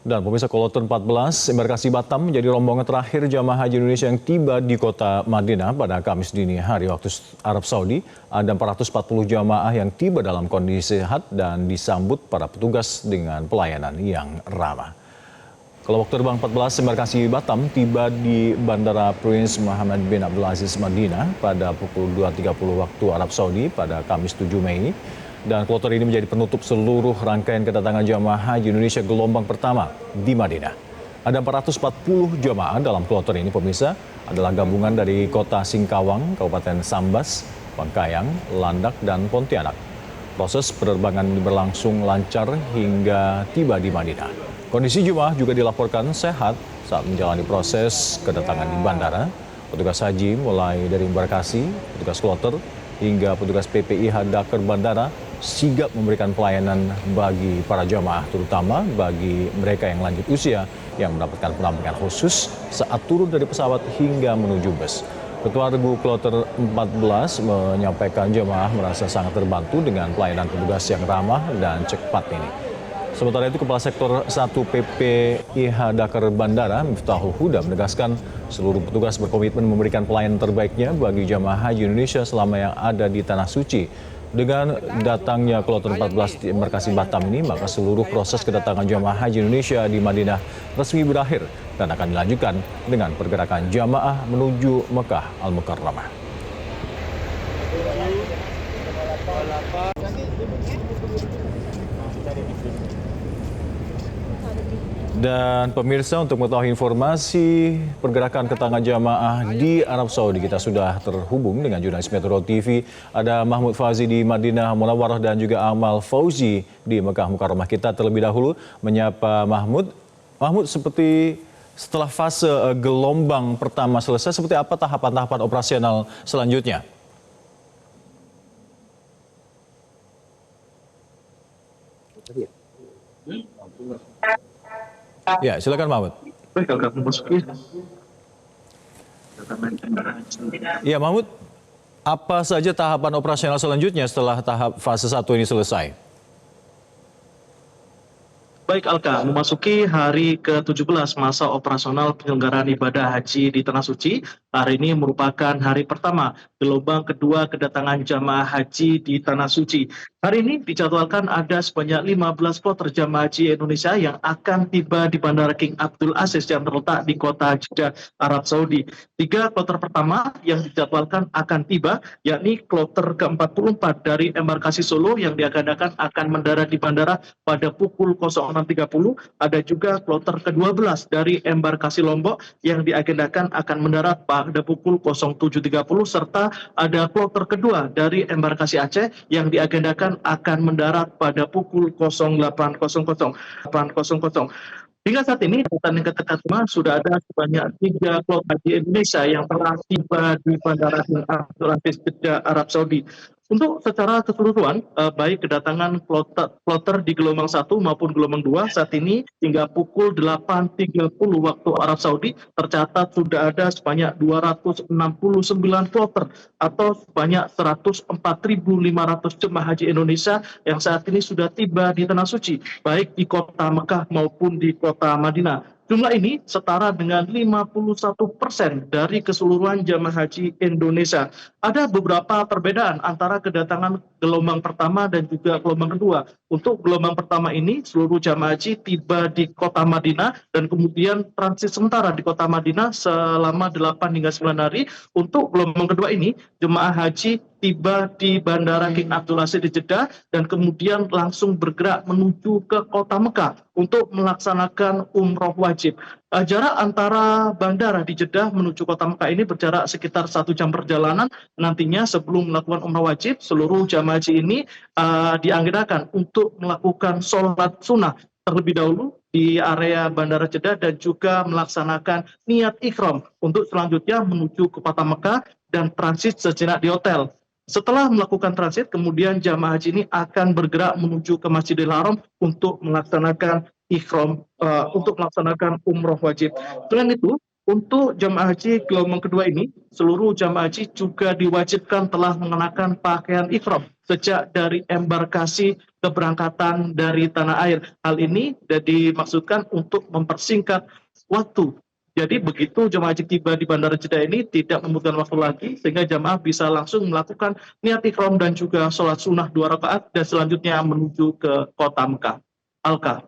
Dan pemirsa, kloter 14 embarkasi Batam menjadi rombongan terakhir jamaah haji Indonesia yang tiba di kota Madinah pada Kamis dini hari waktu Arab Saudi. Ada 440 jamaah yang tiba dalam kondisi sehat dan disambut para petugas dengan pelayanan yang ramah. Kelompok terbang 14 embarkasi Batam tiba di Bandara Prince Muhammad bin Abdul Aziz Madinah pada pukul 2.30 waktu Arab Saudi pada Kamis 7 Mei. Dan kloter ini menjadi penutup seluruh rangkaian kedatangan jamaah haji Indonesia gelombang pertama di Madinah. Ada 440 jamaah dalam kloter ini, pemirsa, adalah gabungan dari kota Singkawang, Kabupaten Sambas, Bangkayang, Landak, dan Pontianak. Proses penerbangan berlangsung lancar hingga tiba di Madinah. Kondisi jemaah juga dilaporkan sehat saat menjalani proses kedatangan di bandara. Petugas haji mulai dari embarkasi, petugas kloter, hingga petugas PPIH Dakar Bandara sigap memberikan pelayanan bagi para jamaah, terutama bagi mereka yang lanjut usia yang mendapatkan pendampingan khusus saat turun dari pesawat hingga menuju bus. Ketua Regu Kloter 14 menyampaikan jamaah merasa sangat terbantu dengan pelayanan petugas yang ramah dan cepat ini. Sementara itu, Kepala Sektor 1 PPIH Dakar Bandara, Miftahul Huda, menegaskan seluruh petugas berkomitmen memberikan pelayanan terbaiknya bagi jamaah haji Indonesia selama yang ada di Tanah Suci. Dengan datangnya kloter 14 di embarkasi Batam ini, maka seluruh proses kedatangan jamaah haji Indonesia di Madinah resmi berakhir dan akan dilanjutkan dengan pergerakan jamaah menuju Mekah Al-Mukarramah. Dan pemirsa, untuk mengetahui informasi pergerakan kedatangan jamaah di Arab Saudi, kita sudah terhubung dengan jurnalis Metro TV. Ada Mahmud Fazi di Madinah Munawwarah dan juga Amal Fauzi di Mekah Mukarramah. Kita terlebih dahulu menyapa Mahmud. Mahmud, seperti setelah fase gelombang pertama selesai, seperti apa tahapan-tahapan operasional selanjutnya? Ya, silakan Mahmud. Ya, Mahmud, apa saja tahapan operasional selanjutnya setelah tahap fase 1 ini selesai? Baik Alka, memasuki hari ke-17 masa operasional penyelenggaraan ibadah haji di Tanah Suci. Hari ini merupakan hari pertama gelombang kedua kedatangan jamaah haji di Tanah Suci. Hari ini dijadwalkan ada sebanyak 15 kloter jamaah haji Indonesia yang akan tiba di Bandara King Abdul Aziz yang terletak di kota Jeddah, Arab Saudi. 3 kloter pertama yang dijadwalkan akan tiba, yakni kloter ke-44 dari embarkasi Solo yang diagendakan akan mendarat di bandara pada pukul 06.30. Ada juga kloter ke-12 dari embarkasi Lombok yang diagendakan akan mendarat pada pukul 07.30, serta ada kloter kedua dari embarkasi Aceh yang diagendakan akan mendarat pada pukul 08.00. Hingga saat ini, data yang keterima sudah ada sebanyak 3 kloter haji Indonesia yang telah tiba di Bandara King Abdul Aziz Jeddah, Arab Saudi. Untuk secara keseluruhan, baik kedatangan kloter di gelombang 1 maupun gelombang 2 saat ini hingga pukul 8.30 waktu Arab Saudi tercatat sudah ada sebanyak 269 kloter atau sebanyak 104.500 jemaah haji Indonesia yang saat ini sudah tiba di Tanah Suci, baik di kota Mekah maupun di kota Madinah. Jumlah ini setara dengan 51% dari keseluruhan jamaah haji Indonesia. Ada beberapa perbedaan antara kedatangan gelombang pertama dan juga gelombang kedua. Untuk gelombang pertama ini, seluruh jamaah haji tiba di kota Madinah dan kemudian transit sementara di kota Madinah selama 8 hingga 9 hari. Untuk gelombang kedua ini, jemaah haji tiba di Bandara King Abdul Aziz di Jeddah dan kemudian langsung bergerak menuju ke kota Mekah untuk melaksanakan umroh wajib. Jarak antara bandara di Jeddah menuju kota Mekah ini berjarak sekitar 1 jam perjalanan. Nantinya sebelum melakukan umroh wajib, seluruh jamaah haji ini dianggarkan untuk melakukan sholat sunnah terlebih dahulu di area Bandara Jeddah dan juga melaksanakan niat ikhram untuk selanjutnya menuju ke kota Mekah dan transit sejenak di hotel. Setelah melakukan transit, kemudian jamaah haji ini akan bergerak menuju ke Masjidil Haram untuk melaksanakan ikhram, untuk melaksanakan umroh wajib. Selain itu, untuk jamaah haji gelombang kedua ini, seluruh jamaah haji juga diwajibkan telah mengenakan pakaian ikhram sejak dari embarkasi keberangkatan dari tanah air. Hal ini dimaksudkan untuk mempersingkat waktu. Jadi begitu jemaah haji tiba di Bandara Jeddah ini tidak membutuhkan waktu lagi, sehingga jemaah bisa langsung melakukan niat ikhram dan juga sholat sunnah 2 rakaat dan selanjutnya menuju ke kota Mekah. Alka.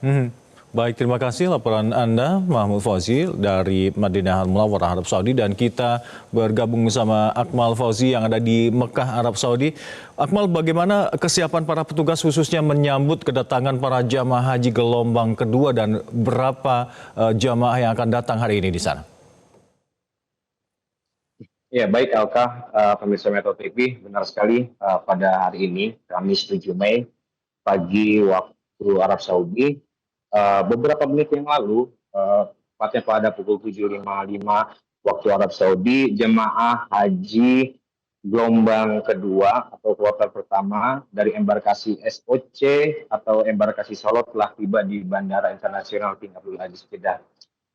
Mhm. Baik, terima kasih laporan Anda, Mahmud Fauzi dari Madinah Al-Munawwarah, Arab Saudi. Dan kita bergabung bersama Akmal Fauzi yang ada di Mekah, Arab Saudi. Akmal, bagaimana kesiapan para petugas khususnya menyambut kedatangan para jamaah haji gelombang kedua dan berapa jamaah yang akan datang hari ini di sana? Ya, baik Alka, pemirsa Metro TV, benar sekali pada hari ini, Kamis 7 Mei, pagi waktu Arab Saudi, beberapa menit yang lalu, tepatnya pada pukul 7.55 waktu Arab Saudi, jemaah haji gelombang kedua atau kloter pertama dari embarkasi SOC atau embarkasi Solo telah tiba di Bandara Internasional King Abdul Aziz Jeddah.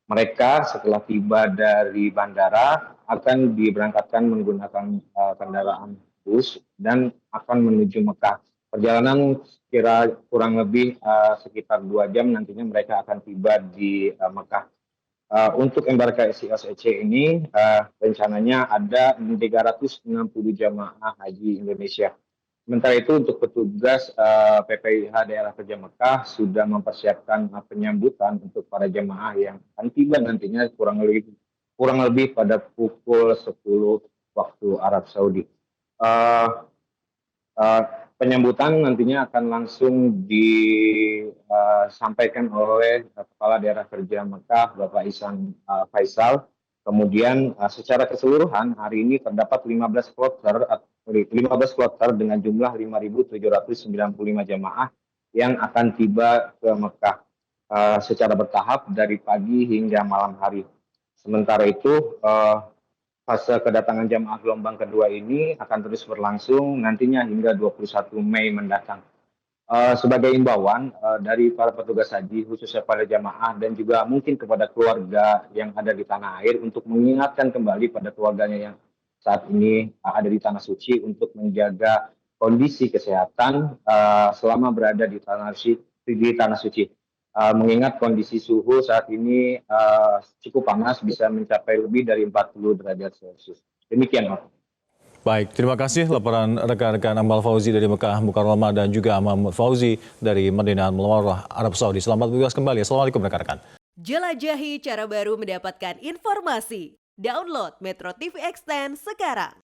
Mereka setelah tiba dari bandara akan diberangkatkan menggunakan kendaraan bus dan akan menuju Mekah. Perjalanan kira kurang lebih sekitar 2 jam nantinya mereka akan tiba di Mekah. Untuk embarkasi SEC ini rencananya ada 360 jamaah haji Indonesia. Sementara itu untuk petugas PPIH Daerah Kerja Mekah sudah mempersiapkan penyambutan untuk para jemaah yang akan tiba nantinya kurang lebih pada pukul 10 waktu Arab Saudi. Penyambutan nantinya akan langsung disampaikan oleh Kepala Daerah Kerja Mekah, Bapak Ihsan Faisal. Kemudian secara keseluruhan hari ini terdapat 15 kloter dengan jumlah 5.795 jamaah yang akan tiba ke Mekah secara bertahap dari pagi hingga malam hari. Sementara itu fase kedatangan jamaah gelombang kedua ini akan terus berlangsung nantinya hingga 21 Mei mendatang. Sebagai imbauan dari para petugas haji khususnya pada jamaah dan juga mungkin kepada keluarga yang ada di tanah air untuk mengingatkan kembali pada keluarganya yang saat ini ada di tanah suci untuk menjaga kondisi kesehatan selama berada di tanah suci. Mengingat kondisi suhu saat ini cukup panas, bisa mencapai lebih dari 40 derajat Celcius. Demikian, Pak. Baik, terima kasih laporan rekan-rekan Akmal Fauzi dari Mekah Mukarramah dan juga Mahmud Fauzi dari Madinah Al-Munawwarah, Arab Saudi. Selamat bertugas kembali. Assalamualaikum rekan-rekan. Jelajahi cara baru mendapatkan informasi. Download Metro TV Extend sekarang.